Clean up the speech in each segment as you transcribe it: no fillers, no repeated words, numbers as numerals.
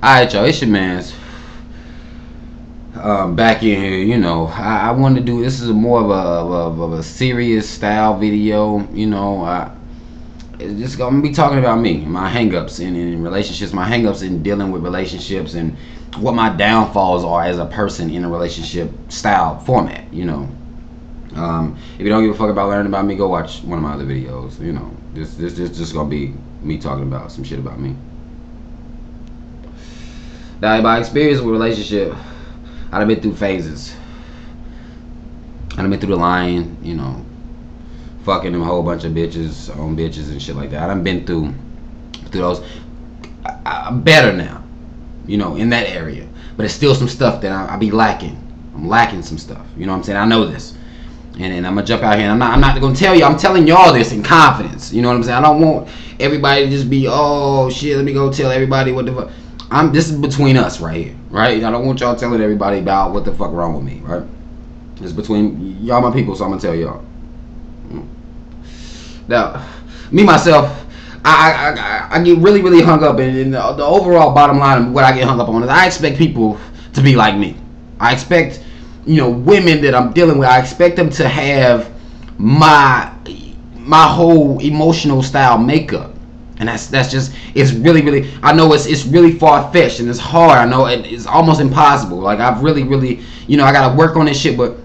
Alright, y'all, it's your man's back in here. You know, I wanted to do this is more of a serious style video. You know, it's just gonna be talking about me, my hangups in relationships, my hangups in dealing with relationships, and what my downfalls are as a person in a relationship style format. You know, if you don't give a fuck about learning about me, go watch one of my other videos. You know, this just gonna be me talking about some shit about me. Now, by experience with relationship, I done been through phases. I done been through the lying, you know, fucking them a whole bunch of bitches on bitches and shit like that. I done been through those. I'm better now, you know, in that area. But it's still some stuff that I be lacking. I'm lacking some stuff. You know what I'm saying? I know this. And I'm gonna jump out here and I'm not gonna tell you, I'm telling y'all this in confidence. You know what I'm saying? I don't want everybody to just be, oh shit, let me go tell everybody what the fuck. This is between us right here, right? I don't want y'all telling everybody about what the fuck wrong with me, right? It's between y'all, my people, so I'm gonna tell y'all. Now, me myself, I get really hung up in the overall bottom line of what I get hung up on is I expect people to be like me. I expect, you know, women that I'm dealing with, I expect them to have my whole emotional style makeup. And that's just, it's really, I know it's really far-fetched and it's hard. I know it's almost impossible. Like, I've really, you know, I gotta work on this shit, but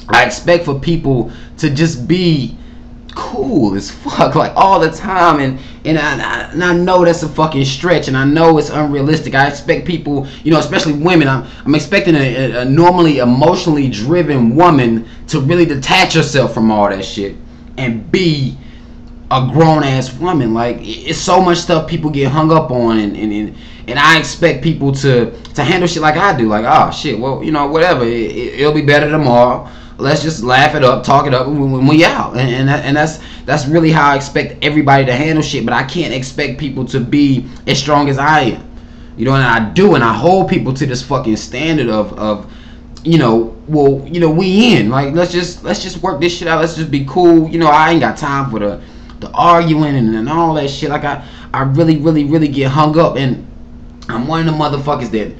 I expect for people to just be cool as fuck, like, all the time. And I know that's a fucking stretch, and I know it's unrealistic. I expect people, you know, especially women, I'm expecting a normally emotionally driven woman to really detach herself from all that shit and be a grown-ass woman. Like, it's so much stuff people get hung up on, and I expect people to handle shit like I do. Like, oh shit, well, you know, whatever, it'll be better tomorrow. Let's just laugh it up, talk it up when we out. And that's really how I expect everybody to handle shit. But I can't expect people to be as strong as I am. You know, and I do, and I hold people to this fucking standard of you know, well, you know, we in. Like, let's just work this shit out. Let's just be cool. You know, I ain't got time for the arguing and all that shit. Like, I really get hung up, and I'm one of the motherfuckers that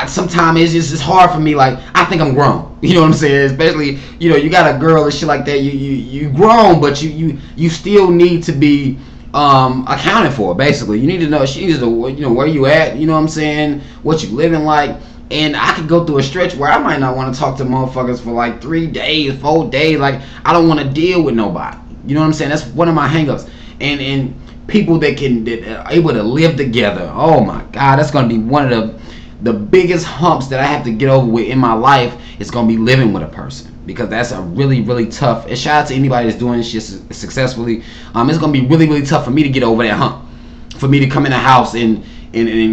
sometimes it's just hard for me. Like, I think I'm grown. You know what I'm saying? Especially, you know, you got a girl and shit like that. You grown, but you still need to be accounted for. Basically, you need to know. She needs to, you know, where you at. You know what I'm saying? What you living like. And I could go through a stretch where I might not want to talk to motherfuckers for like 3 days, 4 days. Like, I don't want to deal with nobody. You know what I'm saying? That's one of my hangups. And people that are able to live together. Oh my God, that's gonna be one of the biggest humps that I have to get over with in my life. Is gonna be living with a person, because that's a really tough. And shout out to anybody that's doing this shit successfully. It's gonna be really tough for me to get over that hump. For me to come in the house and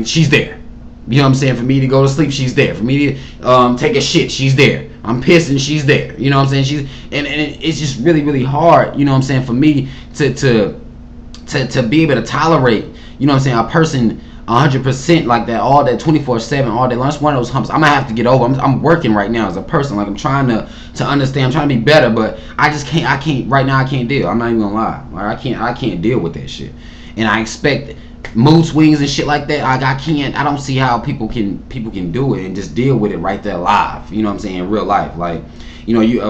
she's there. You know what I'm saying? For me to go to sleep, she's there. For me to take a shit, she's there. I'm pissing, she's there. You know what I'm saying? And it's just really hard, you know what I'm saying, for me to be able to tolerate, you know what I'm saying, a person 100% like that, all that 24/7, all day long. That's one of those humps I'm gonna have to get over. I'm working right now as a person. Like, I'm trying to understand, I'm trying to be better, but I just can't. I can't right now. I can't deal. I'm not even gonna lie. Like, I can't deal with that shit. And I expect mood swings and shit like that. I can't. I don't see how people can do it and just deal with it right there live. You know what I'm saying? In real life, like, you know, you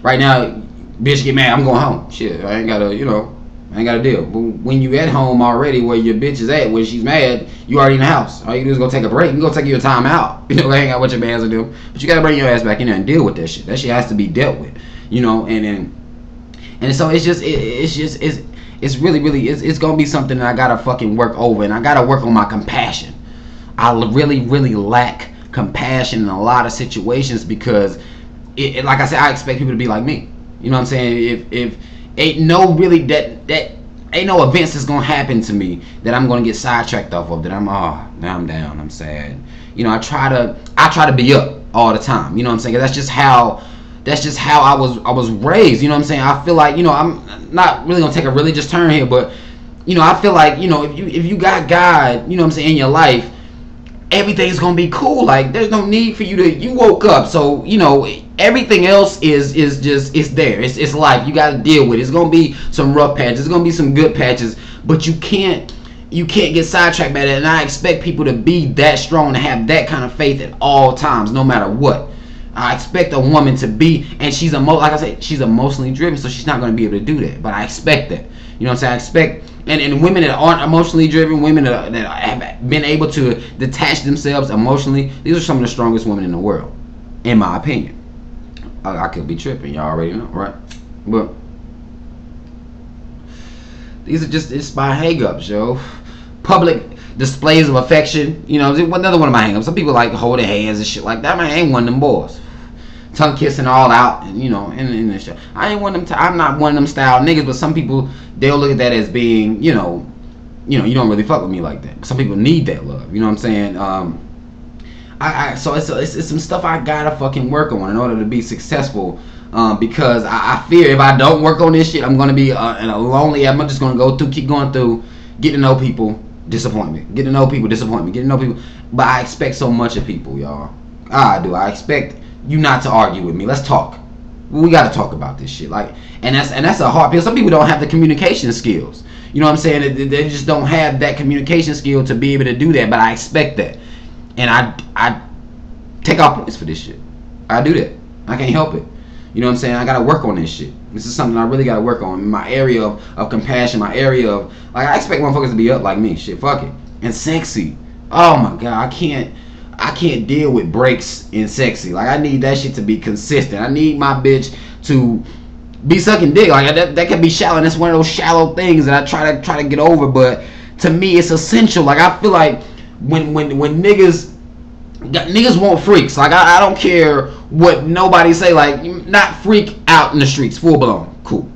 right now, bitch get mad, I'm going home. Shit, I ain't gotta, you know, I ain't gotta deal. But when you at home already, where your bitch is at, when she's mad, you already in the house. All you do is go take a break. You can go take your time out. You know, hang out with your bands or do. But you gotta bring your ass back in there and deal with that shit. That shit has to be dealt with. You know, and so it's really it's gonna be something that I gotta fucking work over, and I gotta work on my compassion. I really lack compassion in a lot of situations, because like I said, I expect people to be like me. You know what I'm saying? If ain't no really that ain't no events that's gonna happen to me that I'm gonna get sidetracked off of, that now I'm down, I'm sad. You know, I try to be up all the time. You know what I'm saying? That's just how I was raised. You know what I'm saying? I feel like, you know, I'm not really gonna take a religious turn here, but, you know, I feel like, you know, if you got God, you know what I'm saying, in your life, everything's gonna be cool. Like, there's no need for you woke up, so, you know, everything else is there. It's life. You gotta deal with it. It's gonna be some rough patches, it's gonna be some good patches, but you can't you can't get sidetracked by that. And I expect people to be that strong, to have that kind of faith at all times, no matter what. I expect a woman to be, and she's like I said, she's emotionally driven, so she's not going to be able to do that. But I expect that. You know what I'm saying? I expect, and women that aren't emotionally driven, women that have been able to detach themselves emotionally, these are some of the strongest women in the world, in my opinion. I could be tripping, y'all already know, right? But these are just inspired hangups, yo. Public displays of affection, you know, another one of my hangups. Some people like holding hands and shit like that. Man, I ain't one of them boys. Tongue kissing all out, and you know, in the show. I ain't one of them. I'm not one of them style niggas. But some people, they'll look at that as being, you know, you don't really fuck with me like that. Some people need that love. You know what I'm saying? So it's some stuff I gotta fucking work on in order to be successful. Because I fear if I don't work on this shit, I'm gonna be in a lonely. I'm just gonna keep going through, get to know people, disappoint me. Get to know people, disappoint me. Get to know people. But I expect so much of people, y'all. I do. I expect you not to argue with me. Let's talk. We got to talk about this shit. Like, and that's a hard. Because some people don't have the communication skills. You know what I'm saying? They just don't have that communication skill to be able to do that. But I expect that, and I take out points for this shit. I do that. I can't help it. You know what I'm saying? I gotta work on this shit. This is something I really gotta work on. In my area of compassion, my area of, like, I expect motherfuckers to be up like me. Shit, fuck it. And sexy. Oh my god, I can't deal with breaks in sexy. Like, I need that shit to be consistent. I need my bitch to be sucking dick. Like, that can be shallow. And that's one of those shallow things that I try to get over. But to me, it's essential. Like, I feel like when niggas want freaks. Like, I don't care what nobody say. Like, not freak out in the streets, full blown, cool.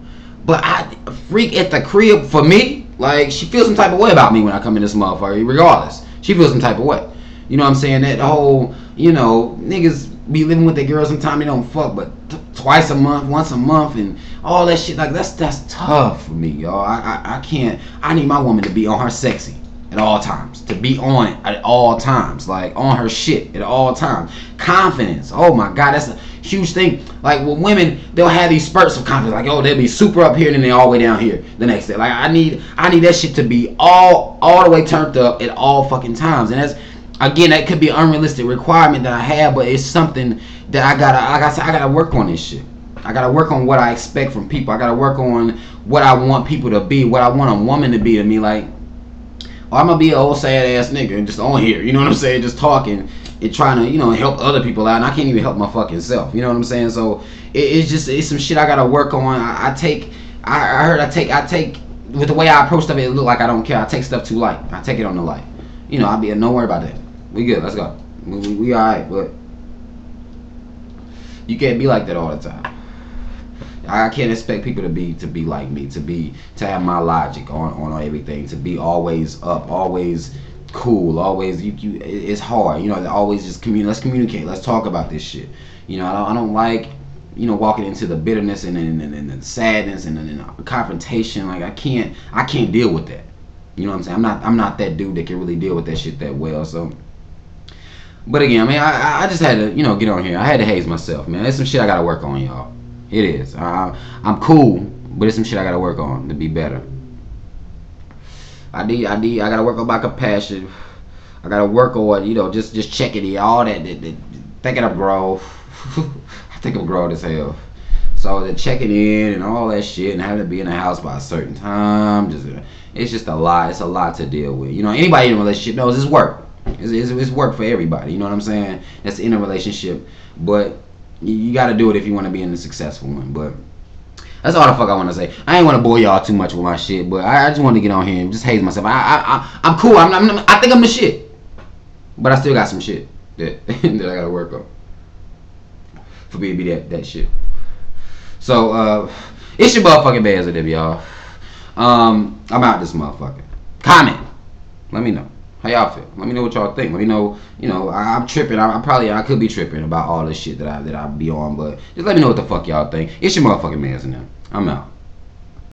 But I freak at the crib for me. Like, she feels some type of way about me when I come in this motherfucker. Regardless, she feels some type of way. You know what I'm saying? That whole, you know, niggas be living with their girls sometimes they don't fuck, but twice a month, once a month, and all that shit. Like, that's tough for me, y'all. I can't. I need my woman to be on her sexy at all times, to be on it at all times, like on her shit at all times. Confidence, oh my god, that's a huge thing. Like, with women, they'll have these spurts of confidence, like, oh, they'll be super up here and then they all the way down here the next day. Like, I need that shit to be all the way turned up at all fucking times. And that's, again, that could be an unrealistic requirement that I have, but it's something that I gotta work on this shit. I gotta work on what I expect from people. I gotta work on what I want people to be, what I want a woman to be to me. Like, I'm gonna be an old sad ass nigga and just on here, you know what I'm saying, just talking and trying to, you know, help other people out, and I can't even help my fucking self, you know what I'm saying? So it's some shit I gotta work on. I take with the way I approach stuff, it look like I don't care. I take stuff too light. I take it on the light. You know, don't worry about that. We good. Let's go. We all right, but you can't be like that all the time. I can't expect people to be like me, to have my logic on everything, to be always up, always cool, always it's hard, you know. Always just let's communicate, let's talk about this shit. You know, I don't like, you know, walking into the bitterness and the sadness and the confrontation. Like, I can't deal with that. You know what I'm saying? I'm not that dude that can really deal with that shit that well. So, but again, I mean, I just had to, you know, get on here. I had to haze myself, man. There's some shit I gotta work on, y'all. It is. I'm cool, but there's some shit I gotta work on to be better. I gotta work on my compassion. I gotta work on, you know, just checking it, all that thinking I'm grown. I think I'm grown as hell. So the checking in and all that shit, and having to be in the house by a certain time, it's just a lot. It's a lot to deal with. You know, anybody in a relationship knows it's work. It's work for everybody. You know what I'm saying? That's in a relationship, but you got to do it if you want to be in a successful one. But that's all the fuck I want to say. I ain't want to bore y'all too much with my shit, but I just wanted to get on here and just haze myself. I'm cool. I think I'm the shit, but I still got some shit that that I got to work on for me to be that shit. So it's your motherfucking Bears with y'all. I'm out this motherfucker. Comment. Let me know how y'all feel. Let me know what y'all think. Let me know. You know, I'm tripping. I could be tripping about all this shit that I be on, but just let me know what the fuck y'all think. It's your motherfucking Bears in there. I'm out.